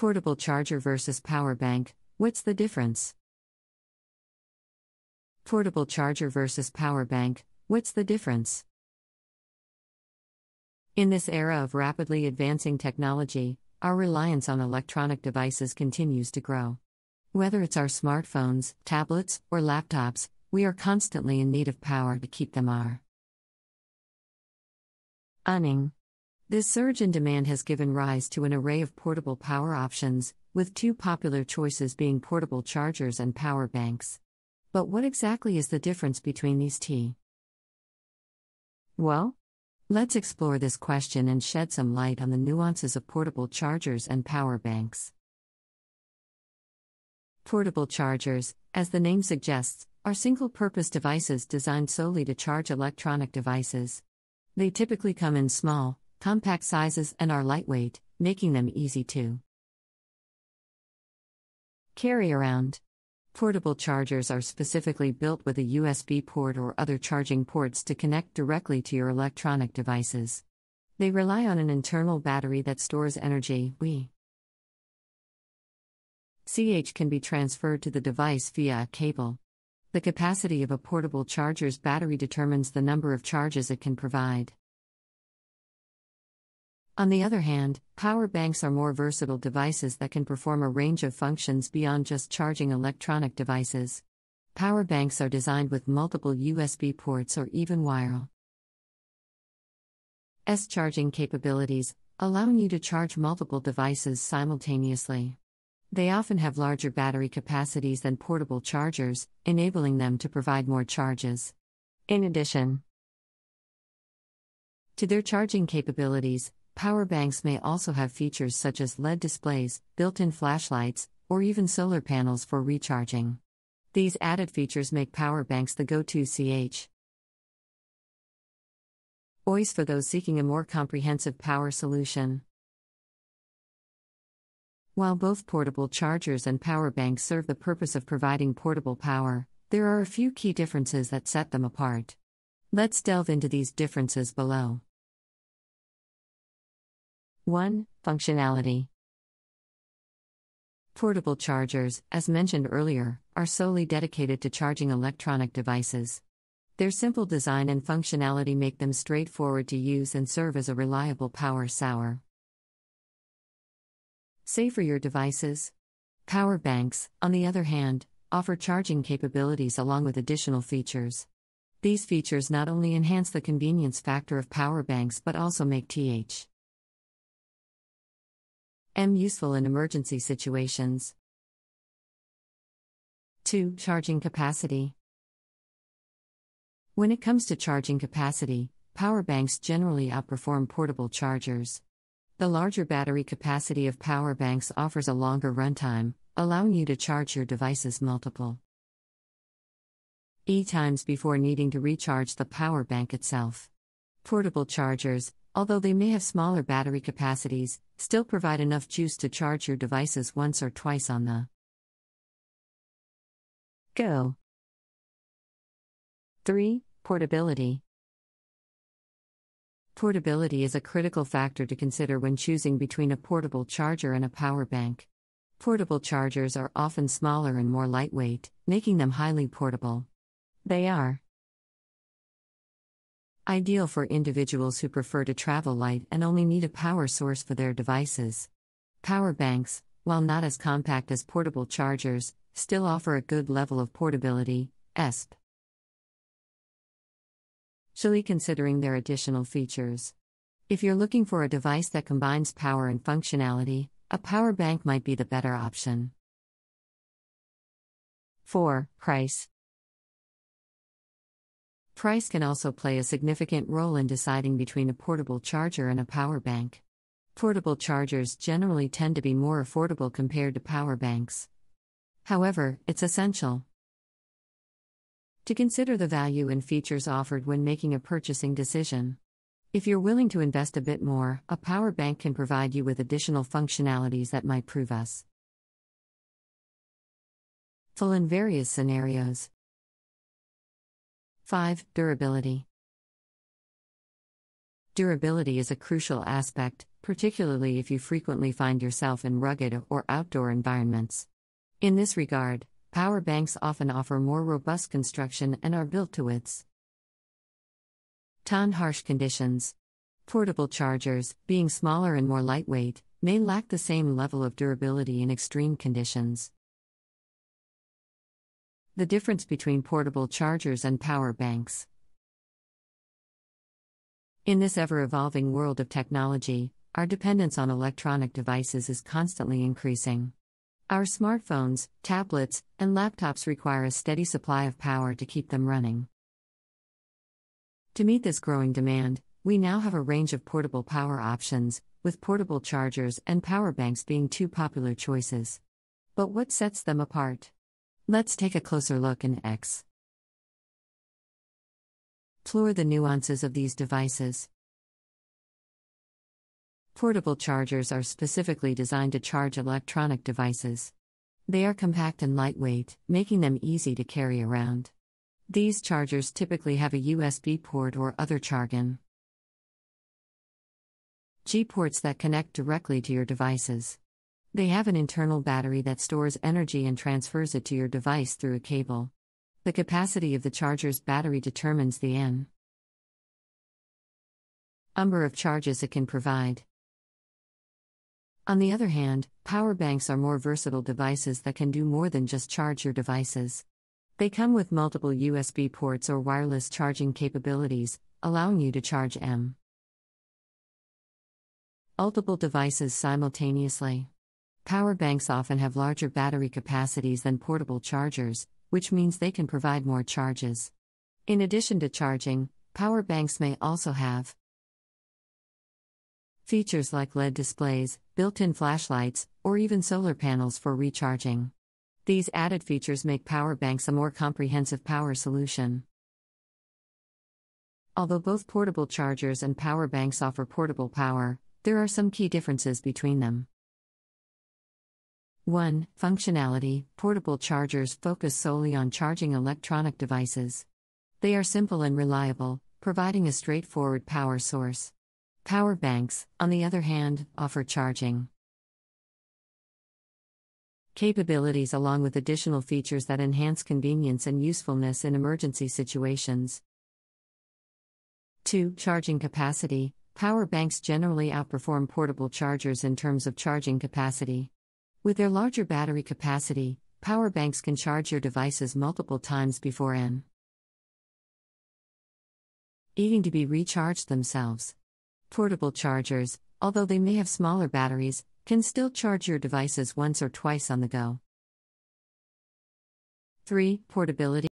Portable charger versus power bank, what's the difference? Portable charger versus power bank, what's the difference? In this era of rapidly advancing technology, our reliance on electronic devices continues to grow. Whether it's our smartphones, tablets, or laptops, we are constantly in need of power to keep them running. This surge in demand has given rise to an array of portable power options, with two popular choices being portable chargers and power banks. But what exactly is the difference between these two? Well, let's explore this question and shed some light on the nuances of portable chargers and power banks. Portable chargers, as the name suggests, are single-purpose devices designed solely to charge electronic devices. They typically come in small, compact sizes and are lightweight, making them easy to carry around. Portable chargers are specifically built with a USB port or other charging ports to connect directly to your electronic devices. They rely on an internal battery that stores energy, which can be transferred to the device via a cable. The capacity of a portable charger's battery determines the number of charges it can provide. On the other hand, power banks are more versatile devices that can perform a range of functions beyond just charging electronic devices. Power banks are designed with multiple USB ports or even wireless charging capabilities, allowing you to charge multiple devices simultaneously. They often have larger battery capacities than portable chargers, enabling them to provide more charges. In addition to their charging capabilities, power banks may also have features such as LED displays, built-in flashlights, or even solar panels for recharging. These added features make power banks the go-to choice for those seeking a more comprehensive power solution. While both portable chargers and power banks serve the purpose of providing portable power, there are a few key differences that set them apart. Let's delve into these differences below. 1. Functionality. Portable chargers, as mentioned earlier, are solely dedicated to charging electronic devices. Their simple design and functionality make them straightforward to use and serve as a reliable power source. Safe for your devices. Power banks, on the other hand, offer charging capabilities along with additional features. These features not only enhance the convenience factor of power banks but also make them useful in emergency situations. 2. Charging capacity. When it comes to charging capacity, power banks generally outperform portable chargers. The larger battery capacity of power banks offers a longer runtime, allowing you to charge your devices multiple times before needing to recharge the power bank itself. Portable chargers, although they may have smaller battery capacities, still provide enough juice to charge your devices once or twice on the go. 3. Portability. Portability is a critical factor to consider when choosing between a portable charger and a power bank. Portable chargers are often smaller and more lightweight, making them highly portable. They are ideal for individuals who prefer to travel light and only need a power source for their devices. Power banks, while not as compact as portable chargers, still offer a good level of portability, especially considering their additional features. If you're looking for a device that combines power and functionality, a power bank might be the better option. 4. Price. Price can also play a significant role in deciding between a portable charger and a power bank. Portable chargers generally tend to be more affordable compared to power banks. However, it's essential to consider the value and features offered when making a purchasing decision. If you're willing to invest a bit more, a power bank can provide you with additional functionalities that might prove useful in various scenarios. 5. Durability. Durability is a crucial aspect, particularly if you frequently find yourself in rugged or outdoor environments. In this regard, power banks often offer more robust construction and are built to withstand harsh conditions. Portable chargers, being smaller and more lightweight, may lack the same level of durability in extreme conditions. The difference between portable chargers and power banks. In this ever-evolving world of technology, our dependence on electronic devices is constantly increasing. Our smartphones, tablets, and laptops require a steady supply of power to keep them running. To meet this growing demand, we now have a range of portable power options, with portable chargers and power banks being two popular choices. But what sets them apart? Let's take a closer look and explore the nuances of these devices. Portable chargers are specifically designed to charge electronic devices. They are compact and lightweight, making them easy to carry around. These chargers typically have a USB port or other Chargan G ports that connect directly to your devices. They have an internal battery that stores energy and transfers it to your device through a cable. The capacity of the charger's battery determines the number of charges it can provide. On the other hand, power banks are more versatile devices that can do more than just charge your devices. They come with multiple USB ports or wireless charging capabilities, allowing you to charge multiple devices simultaneously. Power banks often have larger battery capacities than portable chargers, which means they can provide more charges. In addition to charging, power banks may also have features like LED displays, built-in flashlights, or even solar panels for recharging. These added features make power banks a more comprehensive power solution. Although both portable chargers and power banks offer portable power, there are some key differences between them. 1. Functionality. Portable chargers focus solely on charging electronic devices. They are simple and reliable, providing a straightforward power source. Power banks, on the other hand, offer charging capabilities along with additional features that enhance convenience and usefulness in emergency situations. 2. Charging capacity. Power banks generally outperform portable chargers in terms of charging capacity. With their larger battery capacity, power banks can charge your devices multiple times before needing to be recharged themselves. Portable chargers, although they may have smaller batteries, can still charge your devices once or twice on the go. 3. Portability.